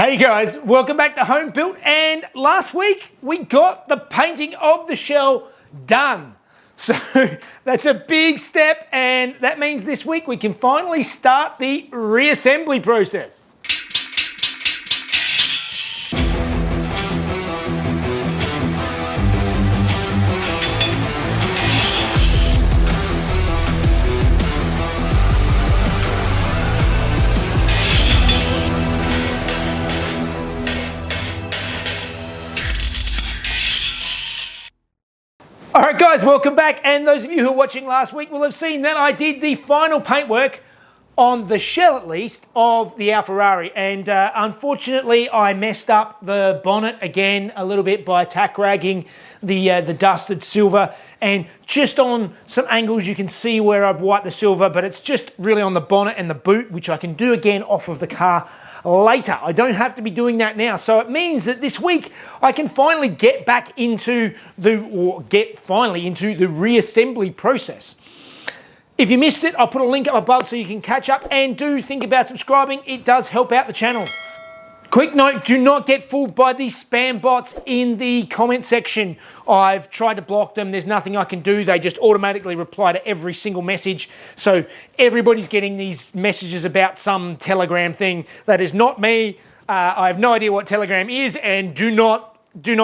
Hey guys, welcome back to Home Built, and last week we got the painting of the shell done. So that's a big step, and that means this week we can finally start the reassembly process. Alright guys, welcome back, and those of you who were watching last week will have seen that I did the final paintwork on the shell, at least, of the Alfarrari, and unfortunately I messed up the bonnet again a little bit by tack ragging the dusted silver, and just on some angles you can see where I've wiped the silver, but it's just really on the bonnet and the boot, which I can do again off of the car later. I don't have to be doing that now. So it means that this week I can finally get back into the reassembly process. If you missed it, I'll put a link up above so you can catch up, and do think about subscribing. It does help out the channel. Quick note, do not get fooled by these spam bots in the comment section. I've tried to block them. There's nothing I can do. They just automatically reply to every single message. So everybody's getting these messages about some Telegram thing. That is not me. I have no idea what Telegram is, and do not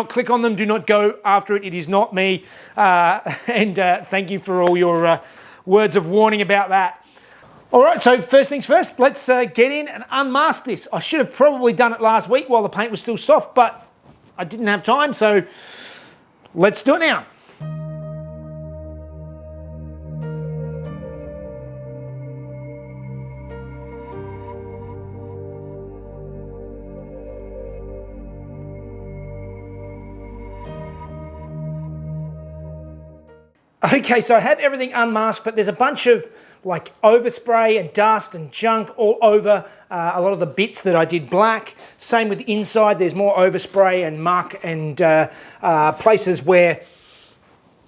click on them. Do not go after it. It is not me. Thank you for all your words of warning about that. All right, so first things first, let's get in and unmask this. I should have probably done it last week while the paint was still soft, but I didn't have time, so let's do it now. Okay, so I have everything unmasked, but there's a bunch of like overspray and dust and junk all over a lot of the bits that I did black. Same with the inside, there's more overspray and muck and places where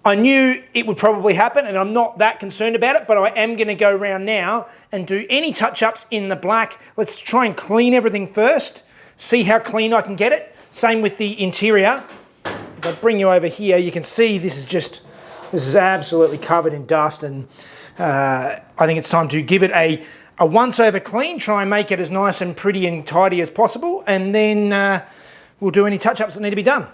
I knew it would probably happen, and I'm not that concerned about it, but I am gonna go around now and do any touch-ups in the black. Let's try and clean everything first, see how clean I can get it. Same with the interior. If I bring you over here, you can see this is absolutely covered in dust, and I think it's time to give it a once over clean, try and make it as nice and pretty and tidy as possible, and then we'll do any touch-ups that need to be done.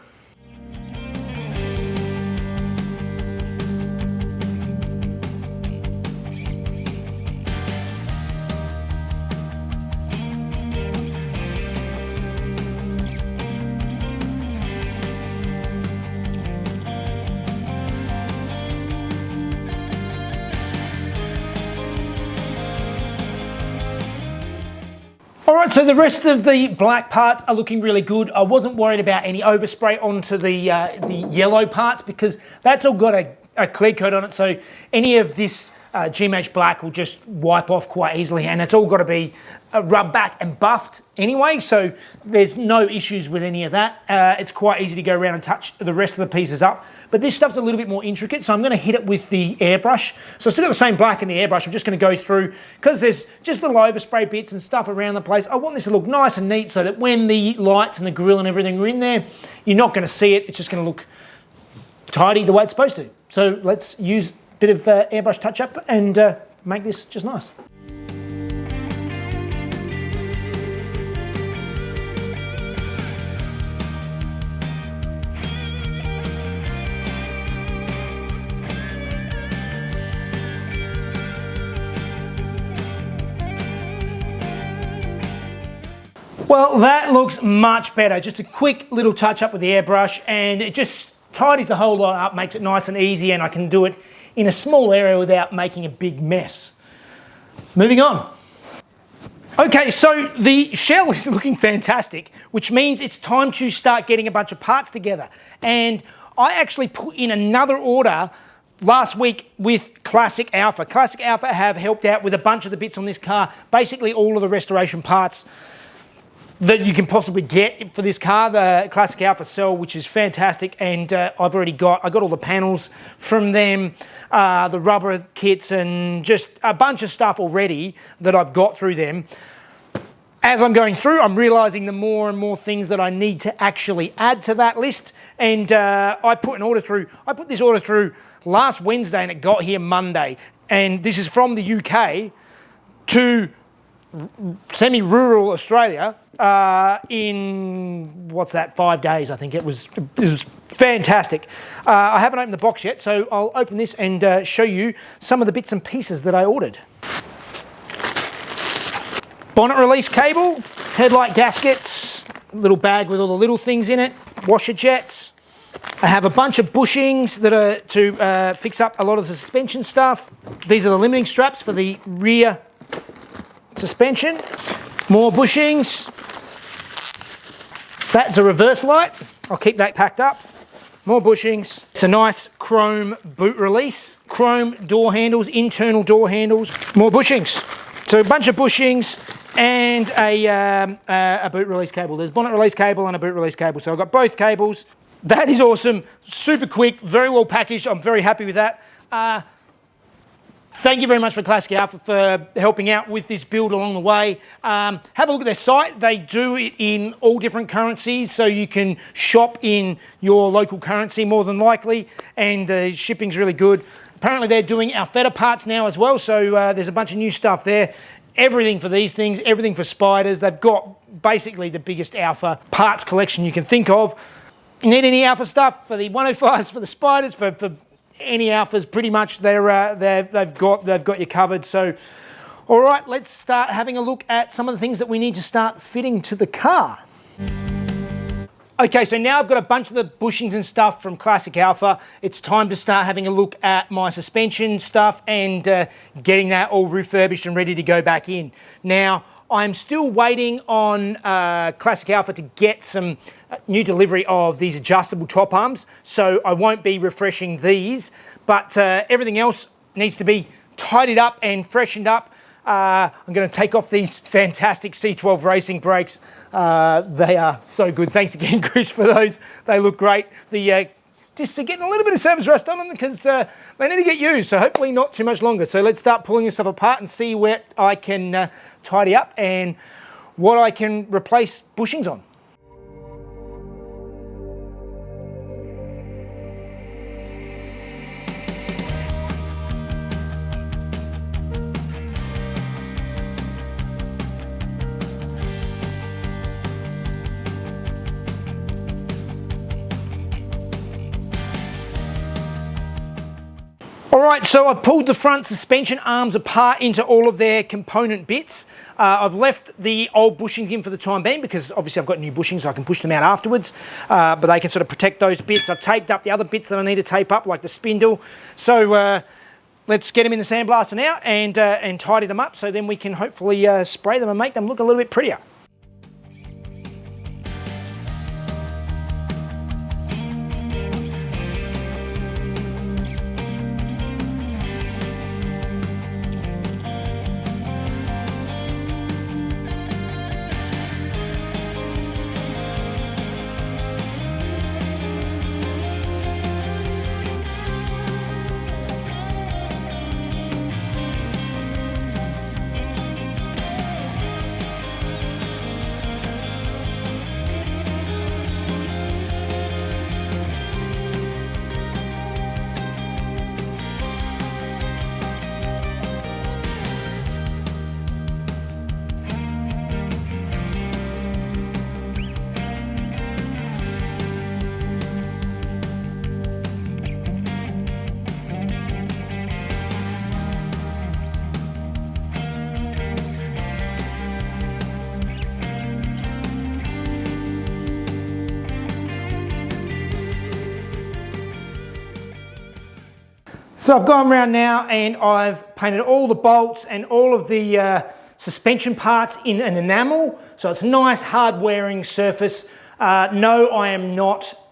All right, so the rest of the black parts are looking really good. I wasn't worried about any overspray onto the yellow parts, because that's all got a clear coat on it, so any of this GMH black will just wipe off quite easily, and it's all got to be rubbed back and buffed anyway, so there's no issues with any of that. It's quite easy to go around and touch the rest of the pieces up, but this stuff's a little bit more intricate, so I'm going to hit it with the airbrush. So I still got the same black in the airbrush. I'm just going to go through, because there's just little overspray bits and stuff around the place. I want this to look nice and neat so that when the lights and the grille and everything are in there, you're not going to see it. It's just going to look tidy the way it's supposed to. So let's use a bit of airbrush touch-up and make this just nice. Well, that looks much better. Just a quick little touch up with the airbrush, and it just tidies the whole lot up, makes it nice and easy, and I can do it in a small area without making a big mess. Moving on. Okay, so the shell is looking fantastic, which means it's time to start getting a bunch of parts together. And I actually put in another order last week with Classic Alfa. Classic Alfa have helped out with a bunch of the bits on this car, basically all of the restoration parts that you can possibly get for this car. The Classic Alfa sell, which is fantastic, and I got all the panels from them, the rubber kits, and just a bunch of stuff already that I've got through them. As I'm going through, I'm realizing the more and more things that I need to actually add to that list. And I put this order through last Wednesday and it got here Monday. And this is from the UK to semi-rural Australia in, 5 days, I think. It was fantastic. I haven't opened the box yet, so I'll open this and show you some of the bits and pieces that I ordered. Bonnet release cable, headlight gaskets, little bag with all the little things in it, washer jets. I have a bunch of bushings that are to fix up a lot of the suspension stuff. These are the limiting straps for the rear suspension. More bushings. That's a reverse light. I'll keep that packed up. More bushings. It's a nice chrome boot release. Chrome door handles, internal door handles. More bushings. So a bunch of bushings and a boot release cable. There's bonnet release cable and a boot release cable. So I've got both cables. That is awesome. Super quick, very well packaged. I'm very happy with that. Thank you very much for Classic Alfa for helping out with this build along the way. Have a look at their site. They do it in all different currencies, so you can shop in your local currency more than likely, and the shipping's really good. Apparently they're doing Alfetta parts now as well, so there's a bunch of new stuff there. Everything for these things, everything for spiders. They've got basically the biggest Alfa parts collection you can think of. You need any Alfa stuff for the 105s, for the spiders, for any Alfas, pretty much they've got you covered. So, all right, let's start having a look at some of the things that we need to start fitting to the car. Okay, so now I've got a bunch of the bushings and stuff from Classic Alfa. It's time to start having a look at my suspension stuff and getting that all refurbished and ready to go back in. Now, I'm still waiting on Classic Alfa to get some new delivery of these adjustable top arms, so I won't be refreshing these, but everything else needs to be tidied up and freshened up. I'm going to take off these fantastic C12 racing brakes. They are so good. Thanks again, Chris, for those. They look great. The just getting a little bit of service rust on them because they need to get used, so hopefully not too much longer. So let's start pulling this stuff apart and see where I can tidy up and what I can replace bushings on. All right, so I've pulled the front suspension arms apart into all of their component bits. I've left the old bushings in for the time being because obviously I've got new bushings, so I can push them out afterwards, but they can sort of protect those bits. I've taped up the other bits that I need to tape up, like the spindle. So let's get them in the sandblaster now and tidy them up so then we can hopefully spray them and make them look a little bit prettier. So I've gone around now and I've painted all the bolts and all of the suspension parts in an enamel. So it's a nice hard wearing surface. No, I am not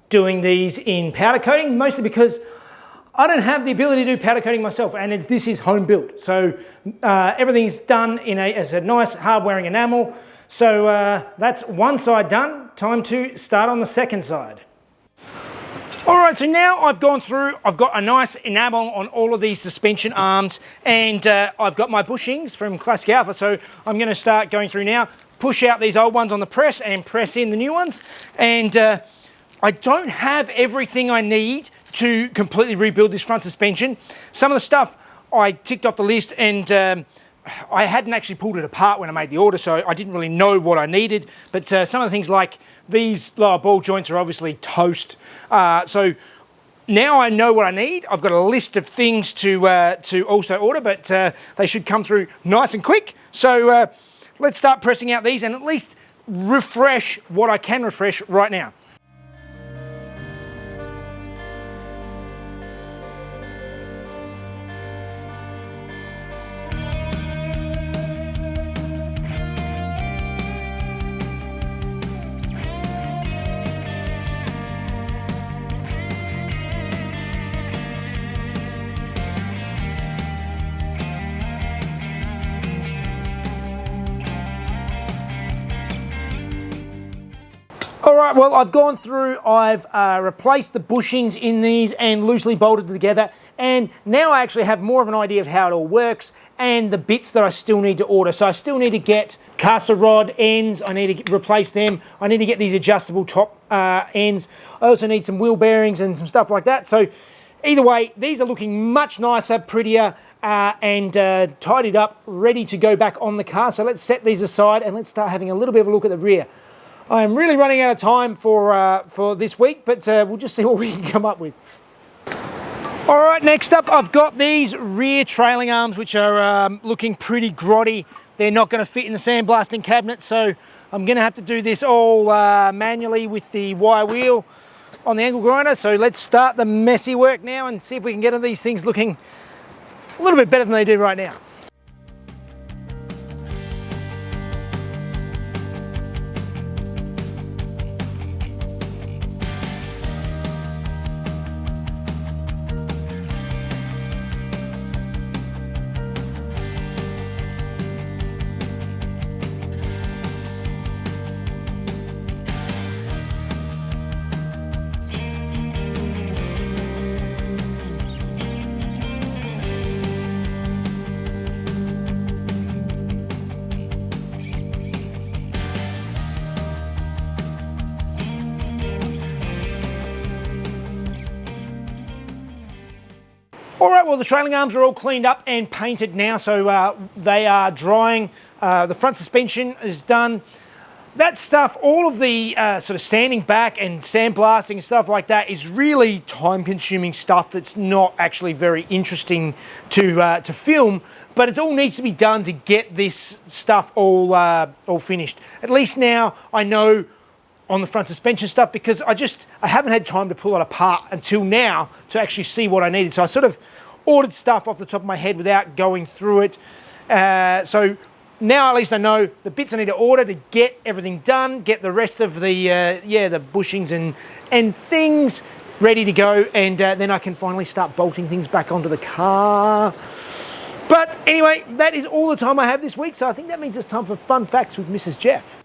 doing these in powder coating, mostly because I don't have the ability to do powder coating myself, and this is home built. So everything's done as a nice hard wearing enamel. So that's one side done. Time to start on the second side. All right, so now I've gone through, I've got a nice enamel on all of these suspension arms, and I've got my bushings from Classic Alfa, so I'm going to start going through now, push out these old ones on the press and press in the new ones. And I don't have everything I need to completely rebuild this front suspension. Some of the stuff I ticked off the list, and I hadn't actually pulled it apart when I made the order, so I didn't really know what I needed. But some of the things like these lower ball joints are obviously toast. So now I know what I need. I've got a list of things to also order, but they should come through nice and quick. So let's start pressing out these and at least refresh what I can refresh right now. All right, well, I've gone through, I've replaced the bushings in these and loosely bolted together, and now I actually have more of an idea of how it all works and the bits that I still need to order. So I still need to get caster rod ends, I need to replace them, I need to get these adjustable top ends, I also need some wheel bearings and some stuff like that. So either way, these are looking much nicer, prettier, and tidied up, ready to go back on the car. So let's set these aside and let's start having a little bit of a look at the rear. I'm really running out of time for this week, but we'll just see what we can come up with. All right, next up, I've got these rear trailing arms, which are looking pretty grotty. They're not going to fit in the sandblasting cabinet, so I'm going to have to do this all manually with the wire wheel on the angle grinder. So let's start the messy work now and see if we can get these things looking a little bit better than they do right now. All right, well, the trailing arms are all cleaned up and painted now, so they are drying. The front suspension is done. That stuff, all of the sort of sanding back and sandblasting and stuff like that is really time-consuming stuff that's not actually very interesting to film, but it all needs to be done to get this stuff all finished. At least now I know on the front suspension stuff, because I haven't had time to pull it apart until now to actually see what I needed. So I sort of ordered stuff off the top of my head without going through it. So now at least I know the bits I need to order to get everything done, get the rest of the the bushings and things ready to go, and then I can finally start bolting things back onto the car. But anyway, that is all the time I have this week, so I think that means it's time for Fun Facts with Mrs. Jeff.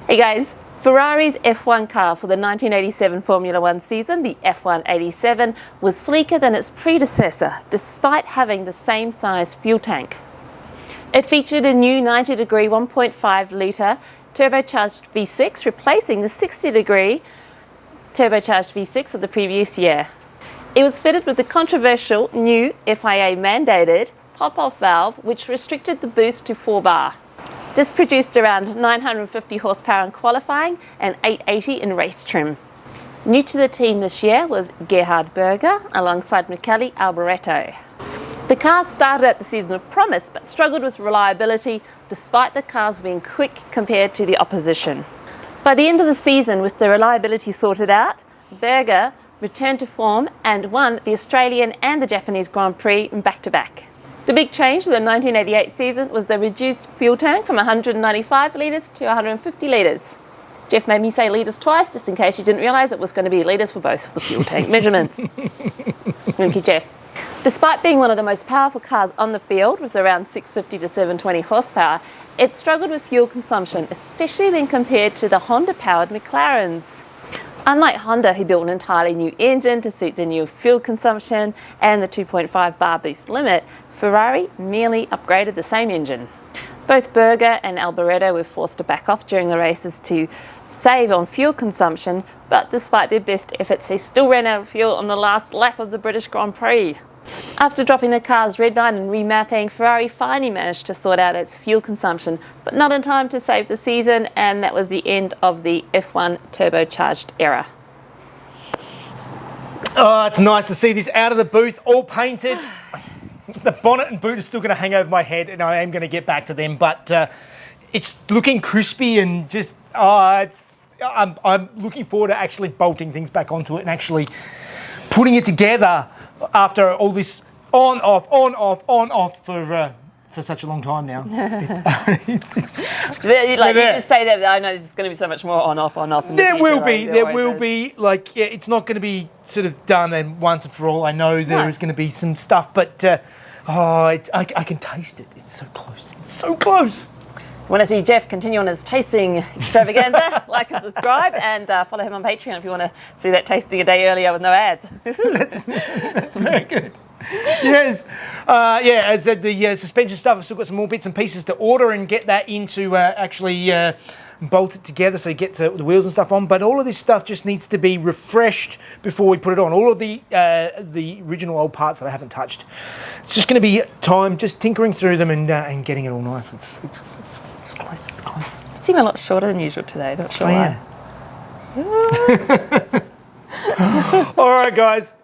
Hey guys, Ferrari's F1 car for the 1987 Formula One season, the F187, was sleeker than its predecessor, despite having the same size fuel tank. It featured a new 90-degree 1.5 litre turbocharged V6, replacing the 60-degree turbocharged V6 of the previous year. It was fitted with the controversial new FIA-mandated pop-off valve, which restricted the boost to 4 bar. This produced around 950 horsepower in qualifying and 880 in race trim. New to the team this year was Gerhard Berger alongside Michele Alboreto. The car started at the season of promise but struggled with reliability despite the cars being quick compared to the opposition. By the end of the season, with the reliability sorted out, Berger returned to form and won the Australian and the Japanese Grand Prix back-to-back. The big change to the 1988 season was the reduced fuel tank from 195 litres to 150 litres. Jeff made me say litres twice, just in case you didn't realise it was going to be litres for both of the fuel tank measurements. Thank you, Jeff. Despite being one of the most powerful cars on the field, with around 650 to 720 horsepower, it struggled with fuel consumption, especially when compared to the Honda-powered McLarens. Unlike Honda, he built an entirely new engine to suit the new fuel consumption and the 2.5 bar boost limit. Ferrari merely upgraded the same engine. Both Berger and Alboreto were forced to back off during the races to save on fuel consumption, but despite their best efforts, they still ran out of fuel on the last lap of the British Grand Prix. After dropping the car's red line and remapping, Ferrari finally managed to sort out its fuel consumption, but not in time to save the season, and that was the end of the F1 turbocharged era. Oh, it's nice to see this out of the booth, all painted. The bonnet and boot are still going to hang over my head, and I am going to get back to them, but it's looking crispy and just, I'm looking forward to actually bolting things back onto it and actually putting it together after all this on, off for such a long time now. You just say that, I know there's going to be so much more on, off. There will be, like, yeah, it's not going to be sort of done and once and for all. I know there is going to be some stuff, but I can taste it. It's so close. It's so close. Want to see Jeff continue on his tasting extravaganza? Like and subscribe, and follow him on Patreon if you want to see that tasting a day earlier with no ads. That's very good. Yes. As I said, the suspension stuff, I've still got some more bits and pieces to order and get that into actually bolt it together so you get to the wheels and stuff on. But all of this stuff just needs to be refreshed before we put it on. All of the original old parts that I haven't touched. It's just going to be time just tinkering through them and getting it all nice. It's close. It's close. You seem a lot shorter than usual today. Not sure why. All right, guys.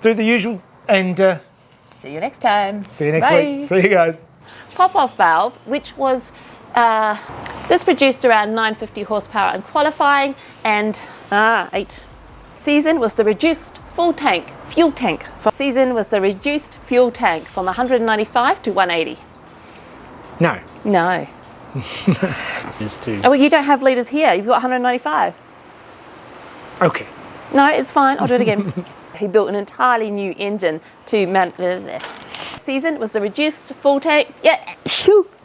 Do the usual and see you next time. See you next week. See you guys. Pop-off valve, which was this produced around 950 horsepower in qualifying, and 8. Season was the reduced fuel tank. Season was the reduced fuel tank from 195 to 180. No. There's 2. Oh, well, you don't have litres here. You've got 195. Okay. No, it's fine. I'll do it again. He built an entirely new engine to mount. Season was the reduced full tank. Yeah.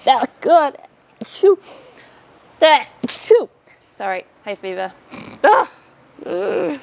That was good. Sorry. Hay fever. Woo.